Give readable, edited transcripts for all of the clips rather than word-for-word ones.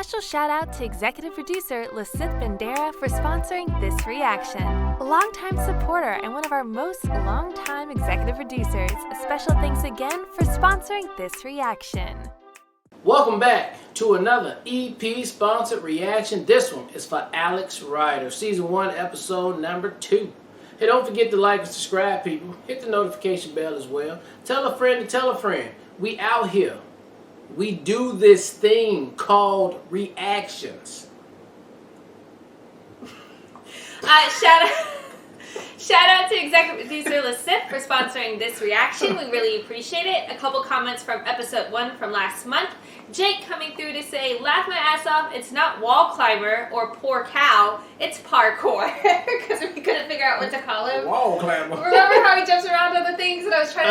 special shout out to executive producer Lasith Bandera for sponsoring this reaction. A longtime supporter and one of our most longtime executive producers, a special thanks again for sponsoring this reaction. Welcome back to another EP sponsored reaction. This one is for Alex Rider, season 1, episode number 2. Hey, don't forget to like and subscribe, people. Hit the notification bell as well. Tell a friend to tell a friend. We out here. We do this thing called reactions. Shout out to executive producer Lasith for sponsoring this reaction. We really appreciate it. A couple comments from episode 1 from last month. Jake coming through to say, laugh my ass off, it's not wall climber or poor cow, it's parkour. Because we couldn't figure out what to call him. Wall climber. Remember how he jumps around on the things and I was trying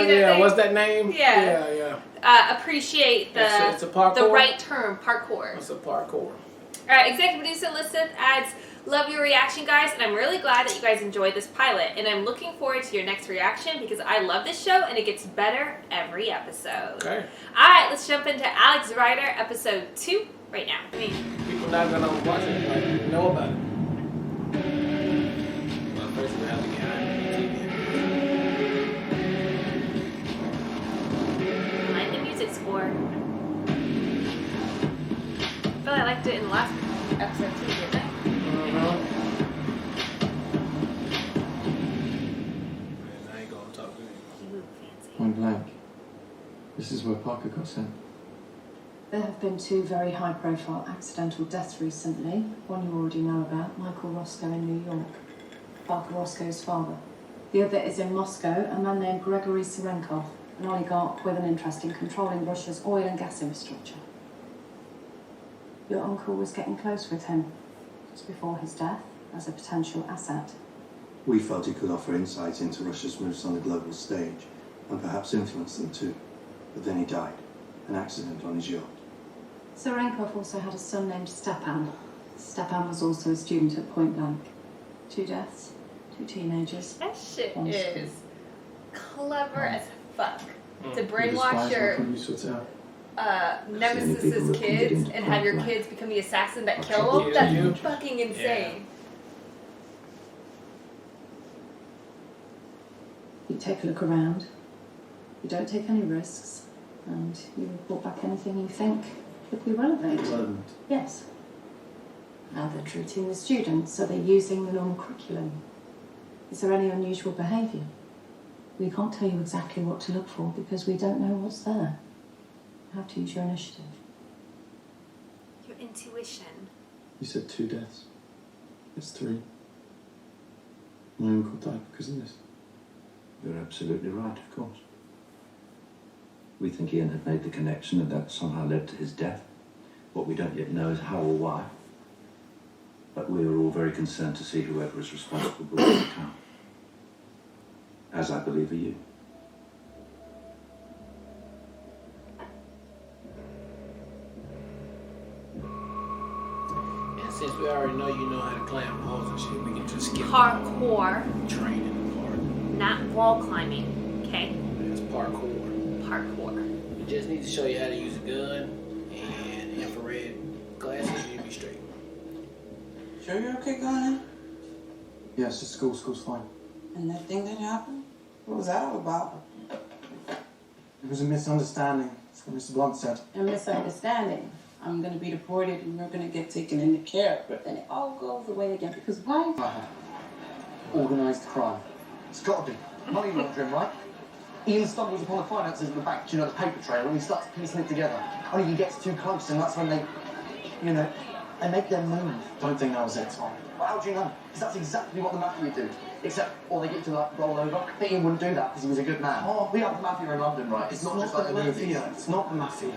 to what's that name? Yeah. Appreciate it's a parkour? the right term, parkour. It's a parkour. Alright, executive producer Lasith adds, love your reaction, guys, and I'm really glad that you guys enjoyed this pilot, and I'm looking forward to your next reaction because I love this show and it gets better every episode. Okay. Alright, let's jump into Alex Rider episode 2 right now. People not gonna watch it, like, know about it. Well, first we have to get I like the music score. I feel I liked it in the last episode too, didn't I? Point blank. This is where Parker got sent. There have been 2 very high-profile accidental deaths recently. One you already know about, Michael Roscoe in New York, Parker Roscoe's father. The other is in Moscow, a man named Gregory Serenkov, an oligarch with an interest in controlling Russia's oil and gas infrastructure. Your uncle was getting close with him just before his death as a potential asset. We felt he could offer insights into Russia's moves on the global stage and perhaps influence them too. But then he died, an accident on his yacht. Serenkov also had a son named Stepan. Stepan was also a student at Point Blank. 2 deaths, 2 teenagers. That shit is clever as fuck. To brainwash your nemesis's kids and have your kids become the assassin that kill them. That's fucking insane. You take a look around. You don't take any risks, and you report back anything you think could be relevant. Relevant? Yes. Now they're treating the students, so they're using the normal curriculum. Is there any unusual behaviour? We can't tell you exactly what to look for because we don't know what's there. You have to use your initiative. Your intuition. You said 2 deaths. It's 3. My uncle died because of this. You're absolutely right, of course. We think Ian had made the connection and that somehow led to his death. What we don't yet know is how or why. But we are all very concerned to see whoever is responsible brought to account. As I believe are you. And since we already know you know how to climb walls and shit, we can just skip Parkour. training part. Not wall climbing, okay? It's parkour. Parkour. We just need to show you how to use a gun and infrared glasses and you'll be straight. Sure you're okay, Gunner? Yeah, it's just school. School's fine. And that thing that happened? What was that all about? It was a misunderstanding. That's what Mr. Blunt said. A misunderstanding. I'm gonna be deported and you're gonna get taken into care. But then it all goes away again because why? Organised crime. It's got to be. Money laundering, right? Ian stumbles upon the finances of the bank, you know, the paper trail, and he starts piecing it together. Only he gets too close, and that's when they, they make their move. Don't think that was it, Tom. Well, how do you know? Because that's exactly what the mafia do. Except, or they get to, roll over. But Ian wouldn't do that because he was a good man. Oh, we have the mafia in London, right? It's not just like the movies. It's not the mafia.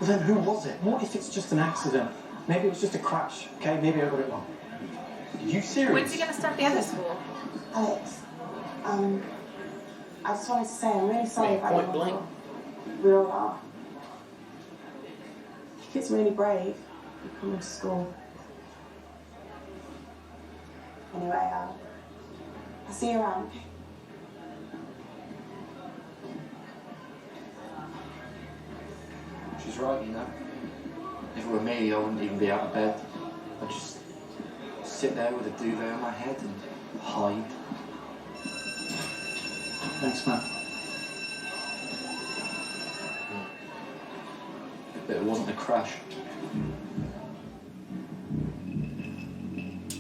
Well, then who was it? What if it's just an accident? Maybe it was just a crash, okay? Maybe I got it wrong. Are you serious? When's he gonna start the other school? Alex, I just wanted to say I'm really sorry about Point blank. We all are. It's really brave. You come to school. Anyway, I'll see you around. She's right, you know. If it were me, I wouldn't even be out of bed. I'd just sit there with a duvet on my head and hide. Thanks, Matt. But it wasn't a crash.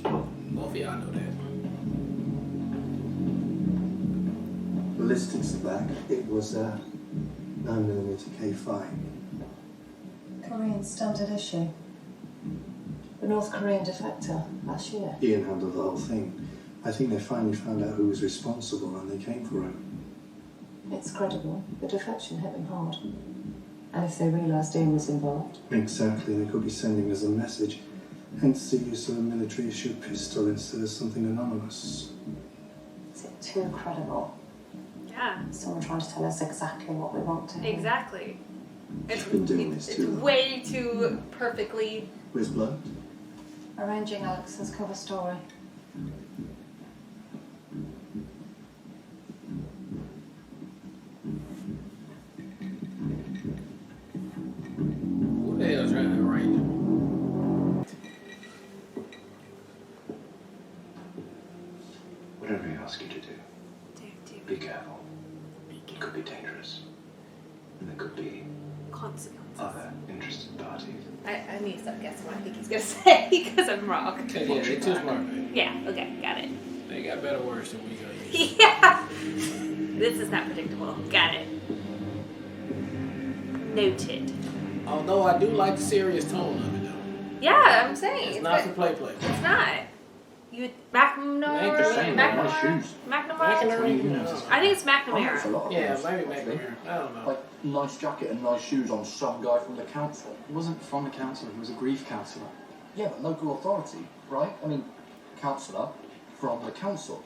Both of y'all know that. Ballistics are back. It was a 9mm K5. Korean standard issue. The North Korean defector last year. Ian handled the whole thing. I think they finally found out who was responsible and they came for him. It's credible. The defection hit them hard. And if they realised Ian was involved, Exactly, they could be sending us a message. Hence the use of a military-issued pistol instead of something anonymous. is it too credible? Yeah, Someone trying to tell us exactly what we want to hear. exactly. It's, Been doing this it's too long. way too perfectly. Where's blood? Arranging Alex's cover story. Who the hell's trying to arrange it? Whatever he asks you to do, be careful. It could be dangerous. And there could be Consequences. other interested parties. I need to stop guessing what I think he's gonna say because I'm wrong. Okay, yeah, they too smart, man. Yeah, okay, got it. They got better words than we gonna use. Yeah! This is not predictable. Got it. Noted. Although I do like the serious tone of it, though. Yeah, I'm saying. It's not for play. It's not. You McNamara? shoes. McNamara? I think it's McNamara. Yeah, maybe McNamara. I don't know. Like, nice jacket and nice shoes on some guy from the council. He wasn't from the council, he was a grief counsellor. Yeah, but local authority, right? I mean, counsellor from the council,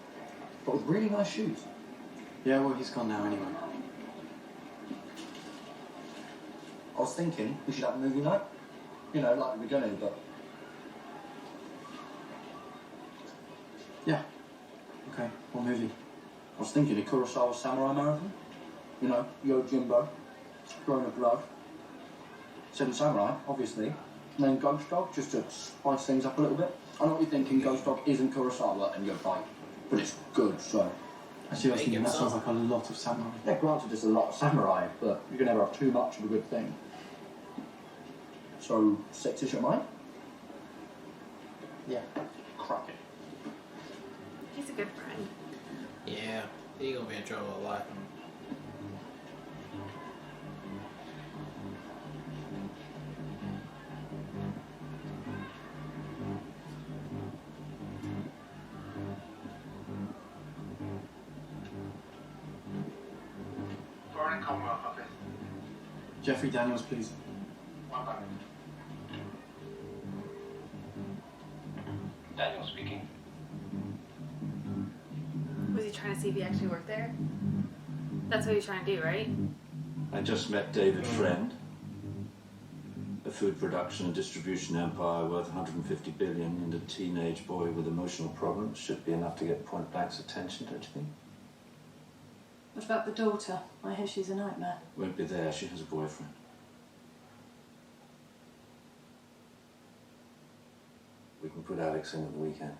but with really nice shoes. Yeah, well, he's gone now anyway. I was thinking we should have a movie night. You know, like we're gonna, but... Yeah. Okay, what movie? I was thinking a Kurosawa Samurai Marathon. You know, Yojimbo, Throne of Blood, Seven Samurai, obviously. And then Ghost Dog, just to spice things up a little bit. I know what you're thinking, Ghost Dog isn't Kurosawa, and you're right. But it's good, so... Actually, I was thinking that sounds like a lot of samurai. Yeah, granted there's a lot of samurai, but you can never have too much of a good thing. So, 6-ish at mine? Yeah, crack it. He's a good friend. Yeah, he gonna be in trouble a lot. Foreign Commonwealth Office. Jeffrey Daniels, please. One moment. Daniel speaking. Was he trying to see if he actually worked there? That's what he's trying to do, right? I just met David Friend. A food production and distribution empire worth 150 billion, and a teenage boy with emotional problems should be enough to get Point Blank's attention, don't you think? What about the daughter? I hear she's a nightmare. Won't be there, she has a boyfriend. We can put Alex in at the weekend.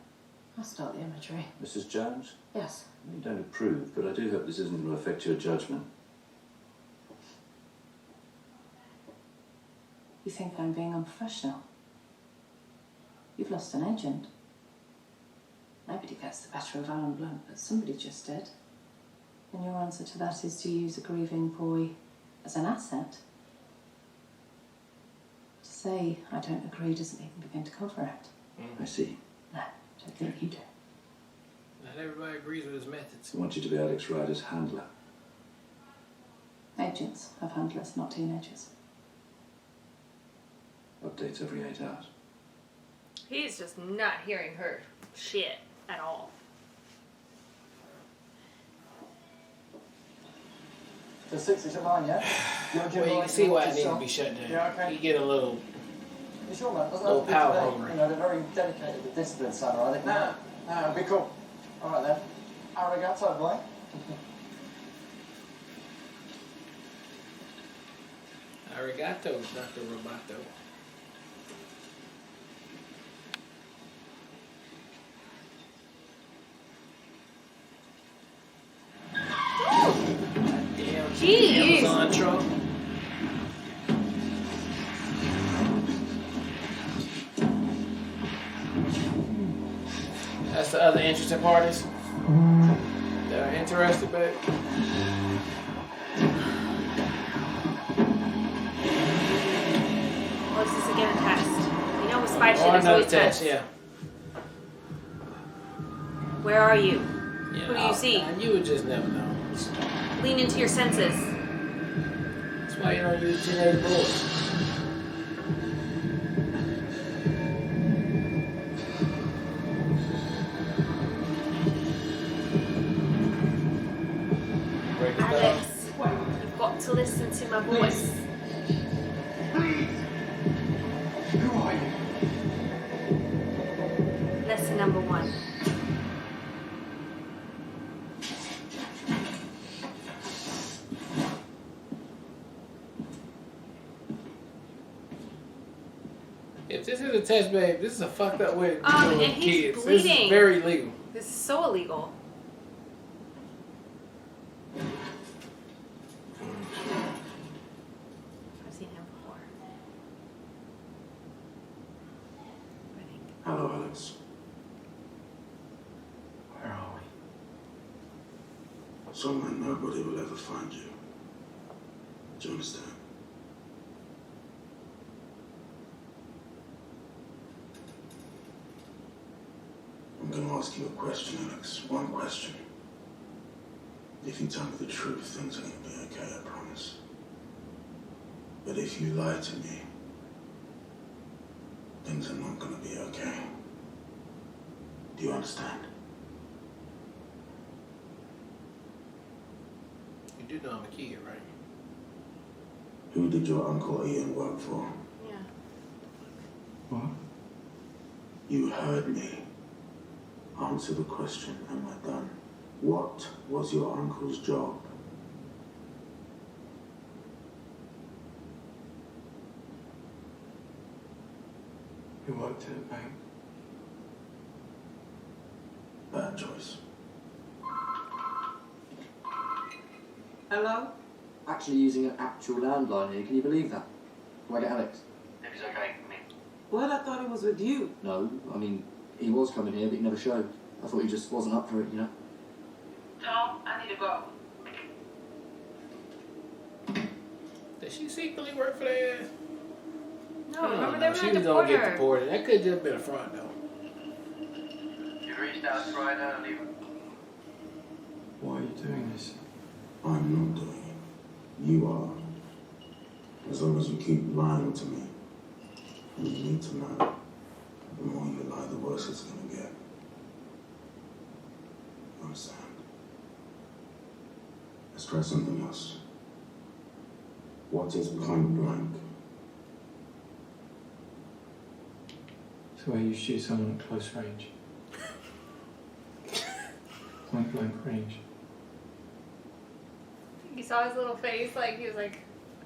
I'll start the imagery. Mrs. Jones? Yes. You don't approve, but I do hope this isn't going to affect your judgment. You think I'm being unprofessional? You've lost an agent. Nobody gets the better of Alan Blunt, but somebody just did. And your answer to that is to use a grieving boy as an asset. To say I don't agree doesn't even begin to cover it. I see. No, don't think you do. Not everybody agrees with his methods. I want you to be Alex Ryder's handler. Agents have handlers, not teenagers. Updates every 8 hours. He's just not hearing her shit at all. So 6-ish at mine, yeah? Well, you can see why it needs to be shut down. Yeah, okay. You get a little... You sure, man? Doesn't Little have to be power today. hungry. You know, they're very dedicated to discipline, samurai. They can... Nah, it'll be cool. All right, then. Arigato, boy. Arigato, Dr. Roboto. Jeez. Amazon truck. That's the other interesting parties that are interested, babe. Or is this again a test? You know with spy shit, Or there's another always test, tests. yeah. Where are you? Yeah, Who do you see? You would just never know. Lean into your senses. That's why you don't use teenage boys. Break it down. Alex, you've got to listen to my voice. Please! Who are you? Lesson number 1. If this is a test, babe, this is a fucked up way to deal And with he's kids. This is bleeding. very illegal. This is so illegal. I've seen him before. I think. Hello, Alex. Where are we? Somewhere nobody will ever find you. Do you understand? I'm going to ask you a question, Alex. One question. If you tell me the truth, things are going to be okay, I promise. But if you lie to me, things are not going to be okay. Do you understand? You do know I'm a kid, right? Who did your Uncle Ian work for? Yeah. What? You heard me. Answer the question, am I done? What was your uncle's job? He worked at a bank. Bad choice. Hello? Actually using an actual landline here, can you believe that? Can I get Alex? If it's okay, me. Well, I thought it was with you. No, I mean, he was coming here, but he never showed. I thought he just wasn't up for it, you know? Tom, I need to go. Did she secretly work for that? No, remember they were She going to was gonna deport get her. deported. That could have just been a front, though. You've reached out to Ryder and leave. Why are you doing this? I'm not doing it. You are. As long as you keep lying to me. And you need to know, the more you lie, the worse it's going to get. You understand? Let's try something else. What is point blank? It's where you shoot someone at close range. Point blank range. You saw his little face, like he was like,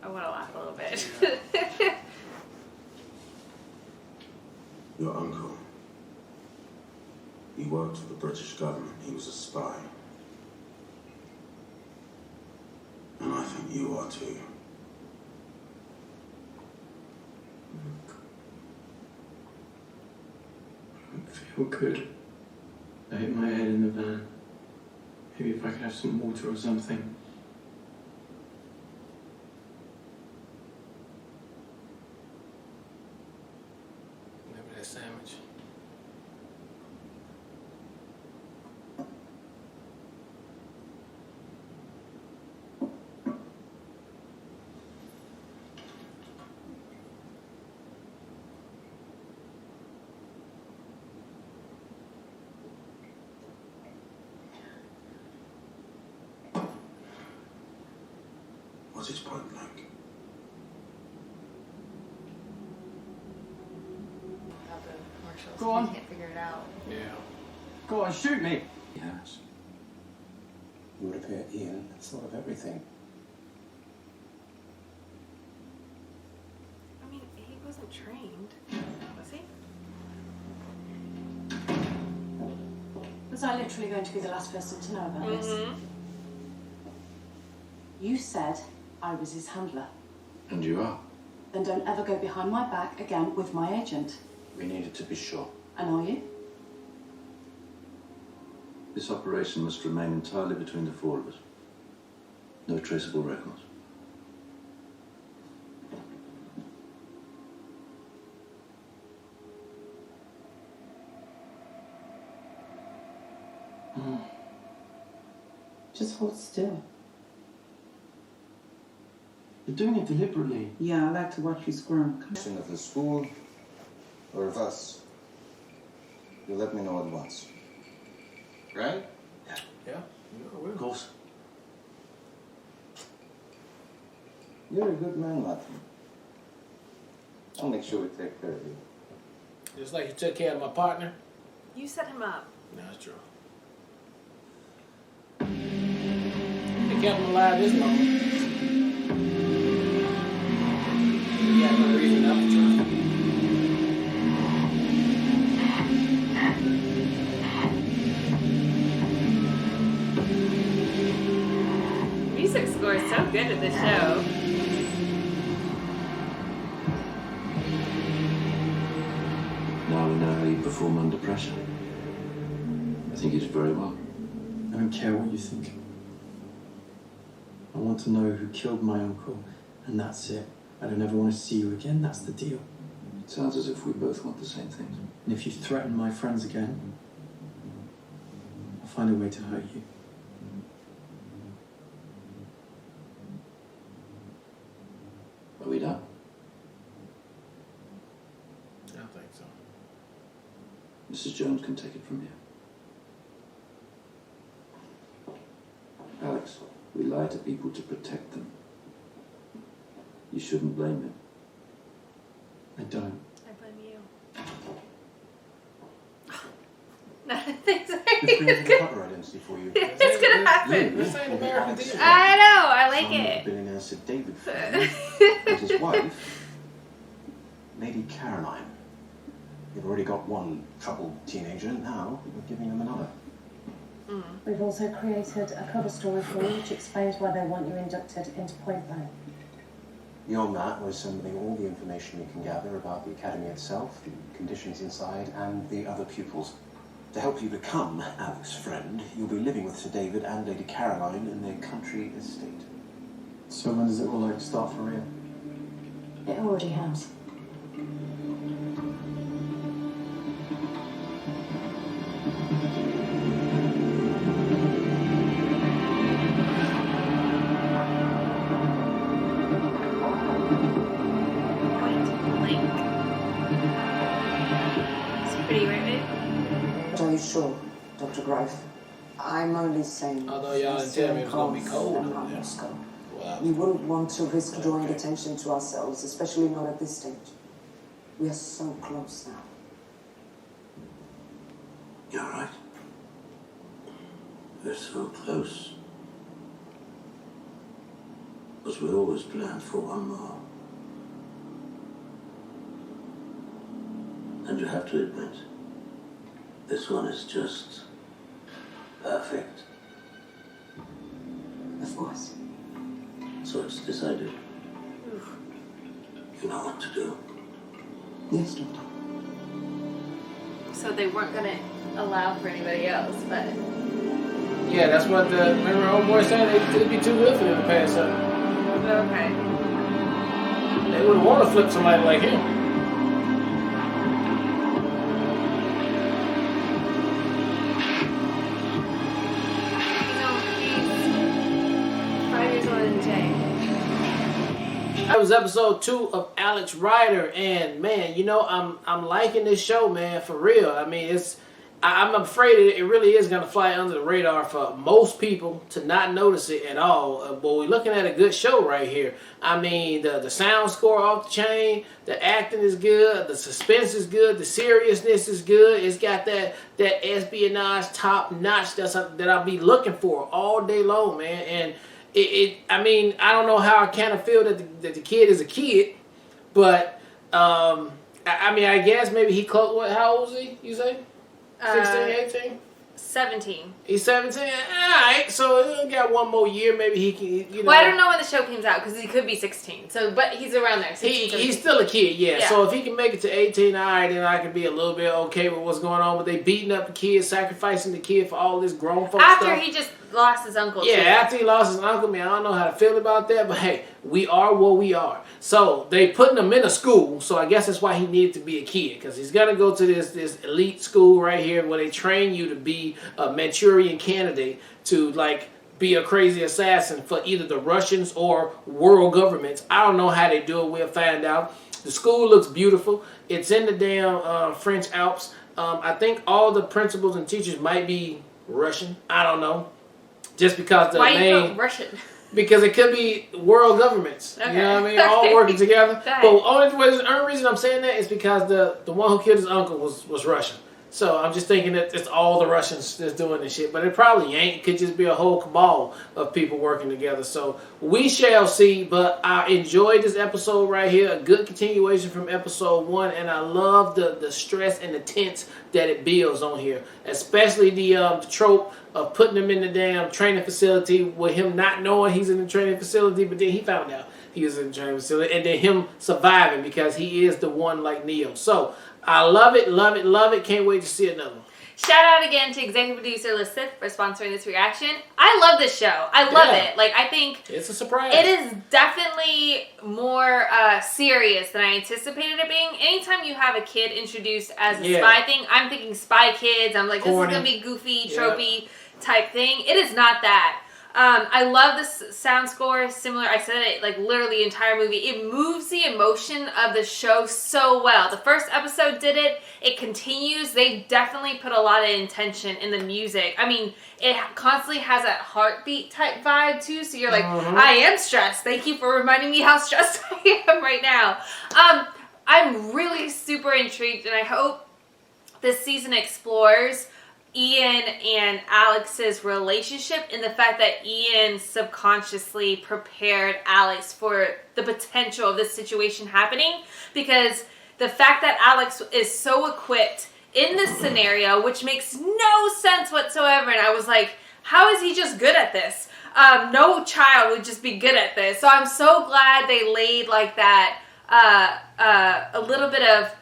I want to laugh a little bit. Your uncle. He worked for the British government. He was a spy. And I think you are too. I don't feel good. I hit my head in the van. Maybe if I could have some water or something. Remember that sandwich? What's his point blank? Go on. Can't figure it out. Yeah. Go on, shoot me! Yes. You would appear Ian had thought of everything. I mean, he wasn't trained, was he? Was I literally going to be the last person to know about this? You said I was his handler. And you are. Then don't ever go behind my back again with my agent. We needed to be sure. And are you? This operation must remain entirely between the four of us. No traceable records. Just hold still. You're doing it deliberately. Yeah, I like to watch you squirm. Come Of the school or of us, you let me know at once. Right? Yeah, Of course. You're a good man, Martin. I'll make sure we take care of you. just like you took care of my partner. You set him up. No, that's true. They kept him alive this long. You got no reason not to trust him. Music score is so good at this show. Now we know how you perform under pressure. I think you did very well. I don't care what you think. I want to know who killed my uncle, and that's it. I don't ever want to see you again, that's the deal. It sounds as if we both want the same things. And if you threaten my friends again, I'll find a way to hurt you. Are we done? I don't think so. Mrs. Jones can take it from here. Alex, we lie to people to protect them. You shouldn't blame him. I don't. I blame you. None of things are We've created a cover identity for you. It's gonna happen. This ain't American Alex. theater. I know, I like Son of it. billionaire Sir David Fenn and his wife, Lady Caroline. You've already got one troubled teenager, now we're giving them another. We've also created a cover story for you which explains why they want you inducted into Point Blank. Beyond that, we're assembling all the information we can gather about the academy itself, the conditions inside, and the other pupils. To help you become Alex's friend, you'll be living with Sir David and Lady Caroline in their country estate. So when does it all start for real? It already has. Point blank. It's pretty, right, babe? But are you sure, Dr. Grove? I'm only saying. Although y'all didn't tell me it was gonna be cold and over not there. Moscow. Well, We wouldn't want to risk drawing attention to ourselves, especially not at this stage. We are so close now. You're right. We're so close. Because we always planned for one more. And you have to admit, this one is just perfect. Of course. So it's decided. You know what to do. Yes, Doctor. So they weren't gonna allow for anybody else, but yeah, that's what the remember homeboy said. It'd be too good for them to pass up. okay. They wouldn't want to flip somebody like him. You know, he's 5 years older than Jay. That was episode 2 of Alex Rider, and man, you know I'm liking this show, man, for real. I mean, I'm afraid it really is gonna fly under the radar for most people to not notice it at all. But we're looking at a good show right here. I mean, the sound score off the chain, the acting is good, the suspense is good, the seriousness is good. It's got that espionage top notch that I'll be looking for all day long, man. And I mean, I don't know how I kind of feel that the kid is a kid, but I mean, I guess maybe he close. What? How old is he? You say 16, 18? 17. He's 17. All right, so he got one more year. Maybe he can. You know. Well, I don't know when the show comes out because he could be 16. So, but he's around there. 16, He's still a kid, yeah. So if he can make it to 18, all right, then I can be a little bit okay with what's going on. But they beating up the kid, sacrificing the kid for all this grown folks after stuff. he just lost his uncle. Yeah, too. after he lost his uncle, man, I don't know how to feel about that. But hey, we are what we are. So they putting him in a school. So I guess that's why he needed to be a kid, because he's gonna go to this elite school right here where they train you to be a Manchurian candidate to like be a crazy assassin for either the Russians or world governments. I don't know how they do it. We'll find out. The school looks beautiful. It's in the damn French Alps. I think all the principals and teachers might be Russian. I don't know. Just because the Why name. you put Russian? Because it could be world governments. Okay. You know what I mean? All working together. Go ahead. But the only reason I'm saying that is because the one who killed his uncle was Russian. So I'm just thinking that it's all the Russians that's doing this shit. But it probably ain't. It could just be a whole cabal of people working together. So we shall see. But I enjoyed this episode right here. A good continuation from episode 1. And I love the stress and the tense that it builds on here. Especially the trope of putting him in the damn training facility with him not knowing he's in the training facility. But then he found out he was in the training facility. And then him surviving because he is the one like Neo. So I love it, love it, love it. Can't wait to see another one. Shout out again to executive producer Lysith for sponsoring this reaction. I love this show. I love it. Like, I think it's a surprise. It is definitely more serious than I anticipated it being. Anytime you have a kid introduced as a spy thing, I'm thinking Spy Kids. I'm like, corny. This is gonna be goofy, tropey type thing. It is not that. I love this sound score. Similar, I said it like literally the entire movie. It moves the emotion of the show so well. The first episode did it. It continues. They definitely put a lot of intention in the music. I mean, it constantly has that heartbeat type vibe too. So you're like, I am stressed. Thank you for reminding me how stressed I am right now. I'm really super intrigued, and I hope this season explores Ian and Alex's relationship and the fact that Ian subconsciously prepared Alex for the potential of this situation happening, because the fact that Alex is so equipped in this scenario, which makes no sense whatsoever, and I was like, how is he just good at this? No child would just be good at this. So I'm so glad they laid like that a little bit of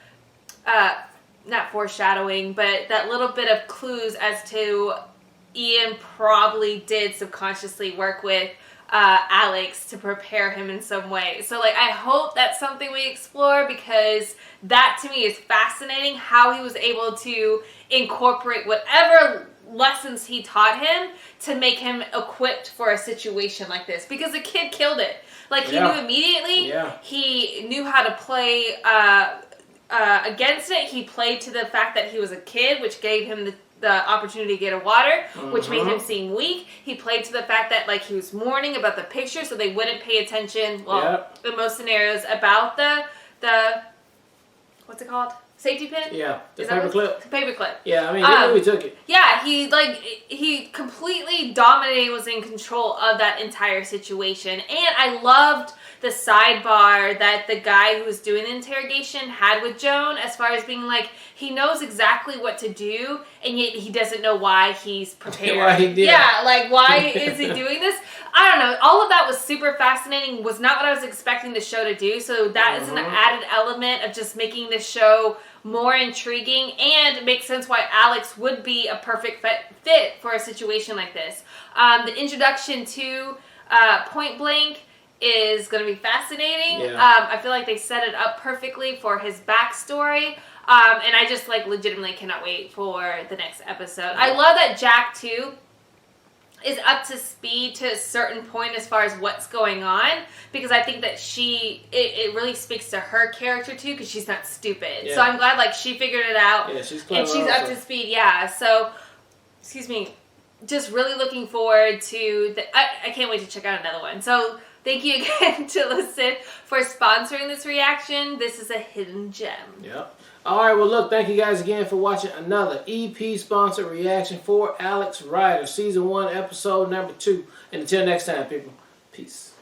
not foreshadowing, but that little bit of clues as to Ian probably did subconsciously work with Alex to prepare him in some way. So, like, I hope that's something we explore, because that to me is fascinating, how he was able to incorporate whatever lessons he taught him to make him equipped for a situation like this, because the kid killed it. Like, he knew immediately. He knew how to play against it. He played to the fact that he was a kid, which gave him the opportunity to get a water, which made him seem weak. He played to the fact that, like, he was mourning about the picture, so they wouldn't pay attention, in most scenarios, about the what's it called? Safety pin? Yeah, the paper clip. Paper clip. Yeah, I mean, he knew he took it. Yeah, he completely dominated, was in control of that entire situation. And I loved the sidebar that the guy who was doing the interrogation had with Joan, as far as being like, he knows exactly what to do, and yet he doesn't know why he's prepared. Why he did. Yeah, like, why is he doing this? I don't know. All of that was super fascinating. Was not what I was expecting the show to do. So that is an added element of just making this show more intriguing, and it makes sense why Alex would be a perfect fit for a situation like this. The introduction to Point Blank is going to be fascinating. I feel like they set it up perfectly for his backstory. And I just, like, legitimately cannot wait for the next episode. I love that Jack, too, is up to speed to a certain point as far as what's going on, because I think that it really speaks to her character too, because she's not stupid. So I'm glad, like, she figured it out. Yeah, she's clever. And she's up to speed. Yeah. So, excuse me, just really looking forward to I can't wait to check out another one. So thank you again to Lysith for sponsoring this reaction. This is a hidden gem. Yep. All right, well, look, thank you guys again for watching another EP-sponsored reaction for Alex Rider, Season 1, Episode number 2. And until next time, people, peace.